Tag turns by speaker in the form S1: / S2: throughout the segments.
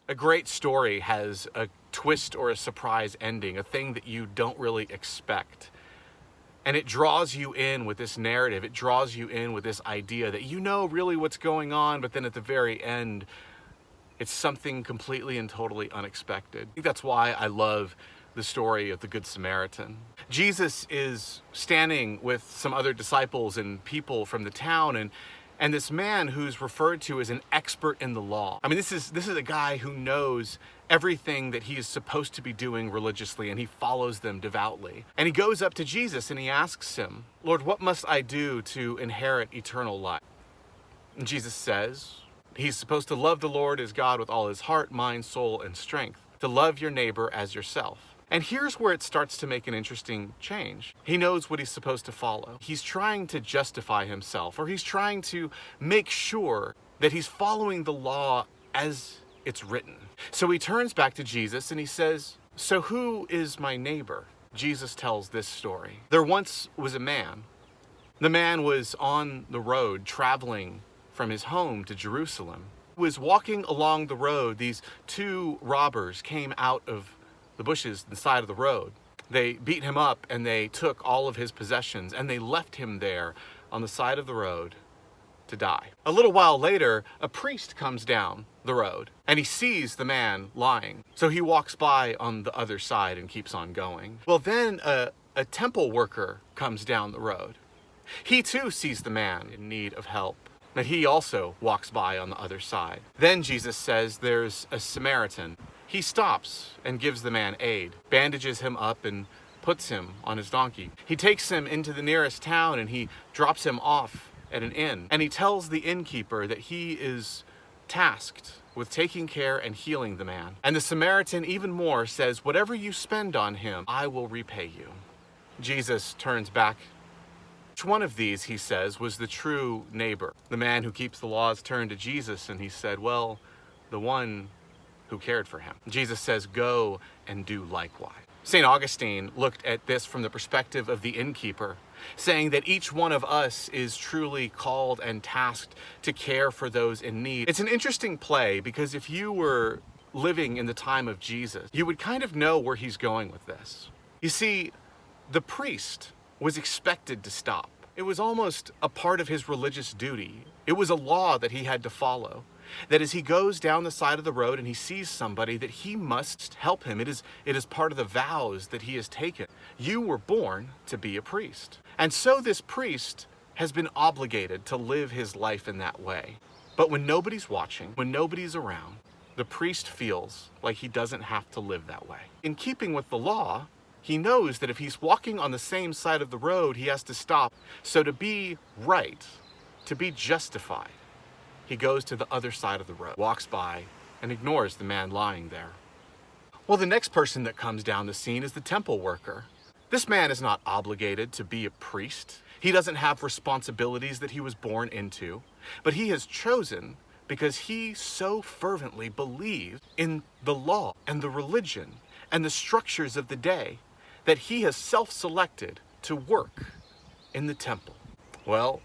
S1: A great story has a twist or a surprise ending, a thing that you don't really expect. And it draws you in with this narrative. It draws you in with this idea that you know really what's going on, but then at the very end, it's something completely and totally unexpected. I think that's why I love the story of the Good Samaritan. Jesus is standing with some other disciples and people from the town, and this man who's referred to as an expert in the law. I mean, this is a guy who knows everything that he is supposed to be doing religiously, and he follows them devoutly. And he goes up to Jesus and he asks him, "Lord, what must I do to inherit eternal life?" And Jesus says he's supposed to love the Lord his God with all his heart, mind, soul, and strength, to love your neighbor as yourself. And here's where it starts to make an interesting change. He knows what he's supposed to follow. He's trying to justify himself, or he's trying to make sure that he's following the law as it's written. So he turns back to Jesus and he says, "So who is my neighbor?" Jesus tells this story. There once was a man. The man was on the road traveling from his home to Jerusalem. He was walking along the road. These two robbers came out of the bushes on the side of the road. They beat him up and they took all of his possessions and they left him there on the side of the road to die. A little while later, a priest comes down the road and he sees the man lying. So he walks by on the other side and keeps on going. Well, then a temple worker comes down the road. He too sees the man in need of help, but he also walks by on the other side. Then Jesus says there's a Samaritan. He stops and gives the man aid, bandages him up and puts him on his donkey. He takes him into the nearest town and he drops him off at an inn. And he tells the innkeeper that he is tasked with taking care and healing the man. And the Samaritan even more says, "Whatever you spend on him, I will repay you." Jesus turns back. Which one of these, he says, was the true neighbor? The man who keeps the laws turned to Jesus and he said, "Well, the one who cared for him." Jesus says, "Go and do likewise." St. Augustine looked at this from the perspective of the innkeeper, saying that each one of us is truly called and tasked to care for those in need. It's an interesting play because if you were living in the time of Jesus, you would kind of know where he's going with this. You see, the priest was expected to stop. It was almost a part of his religious duty. It was a law that he had to follow. That as he goes down the side of the road and he sees somebody, that he must help him. It is part of the vows that he has taken. You were born to be a priest. And so this priest has been obligated to live his life in that way. But when nobody's watching, when nobody's around, the priest feels like he doesn't have to live that way. In keeping with the law, he knows that if he's walking on the same side of the road, he has to stop. So to be right, to be justified, he goes to the other side of the road, walks by, and ignores the man lying there. Well, the next person that comes down the scene is the temple worker. This man is not obligated to be a priest. He doesn't have responsibilities that he was born into, but he has chosen because he so fervently believed in the law and the religion and the structures of the day that he has self-selected to work in the temple. Well,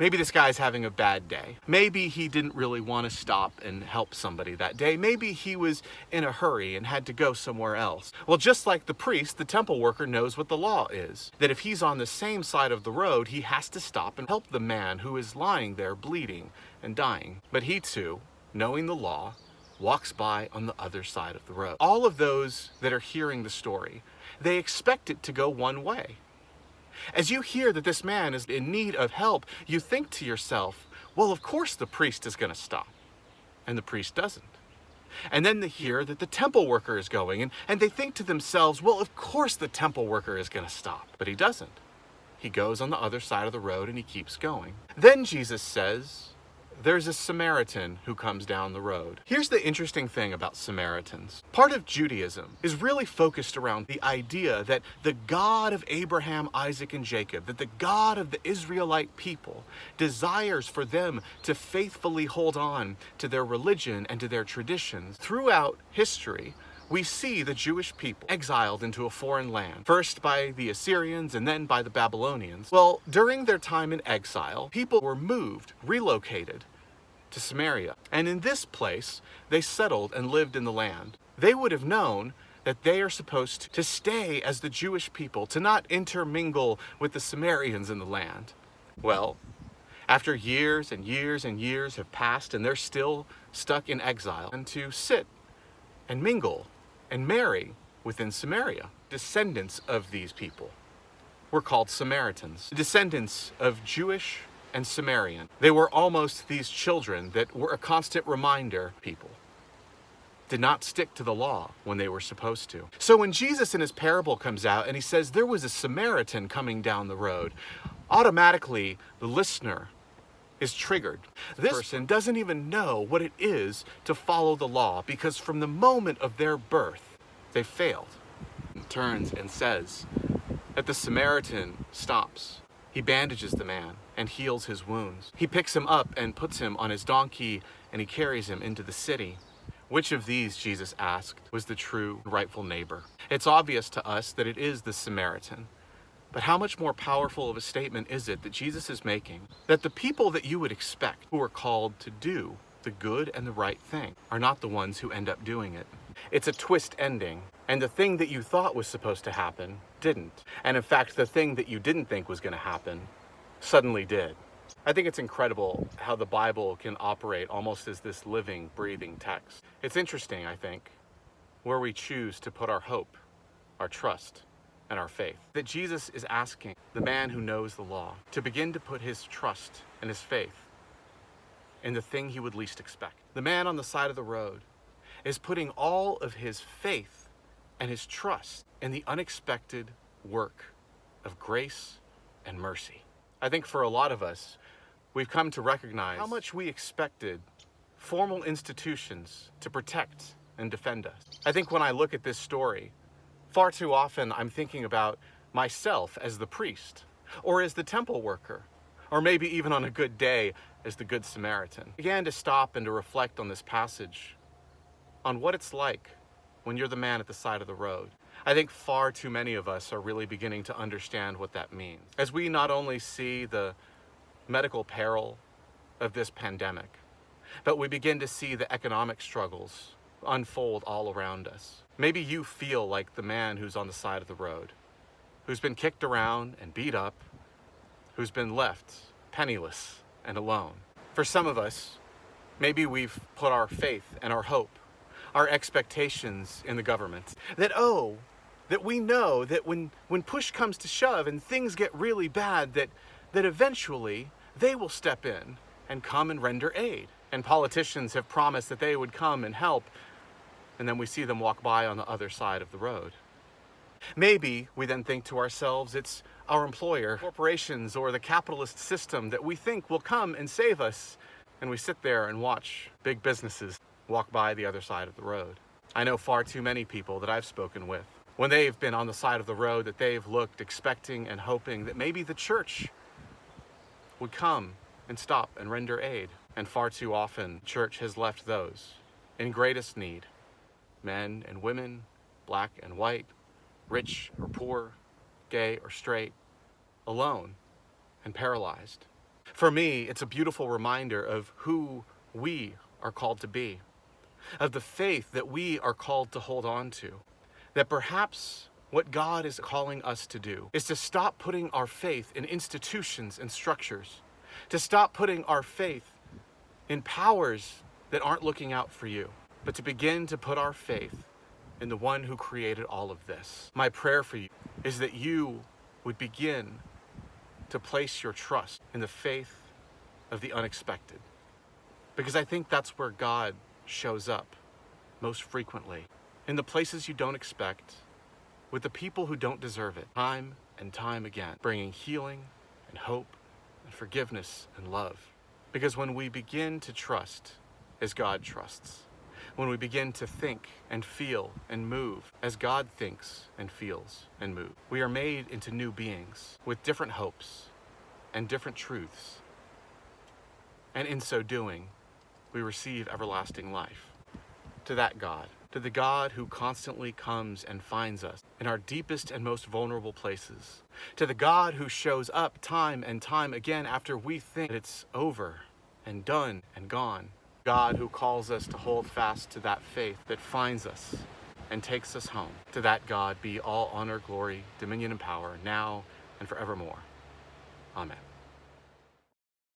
S1: maybe this guy's having a bad day. Maybe he didn't really want to stop and help somebody that day. Maybe he was in a hurry and had to go somewhere else. Well, just like the priest, the temple worker knows what the law is. That if he's on the same side of the road, he has to stop and help the man who is lying there bleeding and dying. But he too, knowing the law, walks by on the other side of the road. All of those that are hearing the story, they expect it to go one way. As you hear that this man is in need of help, you think to yourself, well, of course the priest is going to stop. And the priest doesn't. And then they hear that the temple worker is going, and they think to themselves, well, of course the temple worker is going to stop. But he doesn't. He goes on the other side of the road and he keeps going. Then Jesus says, there's a Samaritan who comes down the road. Here's the interesting thing about Samaritans. Part of Judaism is really focused around the idea that the God of Abraham, Isaac, and Jacob, that the God of the Israelite people desires for them to faithfully hold on to their religion and to their traditions. Throughout history, we see the Jewish people exiled into a foreign land, first by the Assyrians and then by the Babylonians. Well, during their time in exile, people were moved, relocated to Samaria. And in this place, they settled and lived in the land. They would have known that they are supposed to stay as the Jewish people, to not intermingle with the Samaritans in the land. Well, after years and years and years have passed and they're still stuck in exile, and to sit and mingle and marry within Samaria. Descendants of these people were called Samaritans, descendants of Jewish and Samaritan. They were almost these children that were a constant reminder people did not stick to the law when they were supposed to. So when Jesus in his parable comes out and he says there was a Samaritan coming down the road, automatically the listener is triggered. This person doesn't even know what it is to follow the law, because from the moment of their birth, they failed. He turns and says that the Samaritan stops. He bandages the man and heals his wounds. He picks him up and puts him on his donkey and he carries him into the city. Which of these, Jesus asked, was the true rightful neighbor? It's obvious to us that it is the Samaritan. But how much more powerful of a statement is it that Jesus is making? That the people that you would expect, who are called to do the good and the right thing, are not the ones who end up doing it. It's a twist ending, and the thing that you thought was supposed to happen didn't. And in fact, the thing that you didn't think was going to happen suddenly did. I think it's incredible how the Bible can operate almost as this living, breathing text. It's interesting, I think, where we choose to put our hope, our trust, and our faith. That Jesus is asking the man who knows the law to begin to put his trust and his faith in the thing he would least expect. The man on the side of the road is putting all of his faith and his trust in the unexpected work of grace and mercy. I think for a lot of us, we've come to recognize how much we expected formal institutions to protect and defend us. I think when I look at this story, far too often I'm thinking about myself as the priest, or as the temple worker, or maybe even on a good day as the Good Samaritan. I began to stop and to reflect on this passage, on what it's like when you're the man at the side of the road. I think far too many of us are really beginning to understand what that means. As we not only see the medical peril of this pandemic, but we begin to see the economic struggles unfold all around us. Maybe you feel like the man who's on the side of the road, who's been kicked around and beat up, who's been left penniless and alone. For some of us, maybe we've put our faith and our hope, our expectations in the government. That we know that when push comes to shove and things get really bad, that eventually they will step in and come and render aid. And politicians have promised that they would come and help, and then we see them walk by on the other side of the road. Maybe we then think to ourselves, it's our employer, corporations, or the capitalist system that we think will come and save us, and we sit there and watch big businesses walk by the other side of the road. I know far too many people that I've spoken with, when they've been on the side of the road, that they've looked expecting and hoping that maybe the church would come and stop and render aid. And far too often, church has left those in greatest need, men and women, black and white, rich or poor, gay or straight, alone and paralyzed. For me, it's a beautiful reminder of who we are called to be, of the faith that we are called to hold on to, that perhaps what God is calling us to do is to stop putting our faith in institutions and structures, to stop putting our faith in powers that aren't looking out for you, but to begin to put our faith in the one who created all of this. My prayer for you is that you would begin to place your trust in the faith of the unexpected, because I think that's where God shows up most frequently, in the places you don't expect, with the people who don't deserve it, time and time again, bringing healing and hope and forgiveness and love. Because when we begin to trust as God trusts, when we begin to think and feel and move as God thinks and feels and moves, we are made into new beings with different hopes and different truths. And in so doing, we receive everlasting life. To that God, to the God who constantly comes and finds us in our deepest and most vulnerable places, to the God who shows up time and time again after we think it's over, and done and gone. God who calls us to hold fast to that faith that finds us and takes us home. To that God be all honor, glory, dominion, and power, now and forevermore. Amen.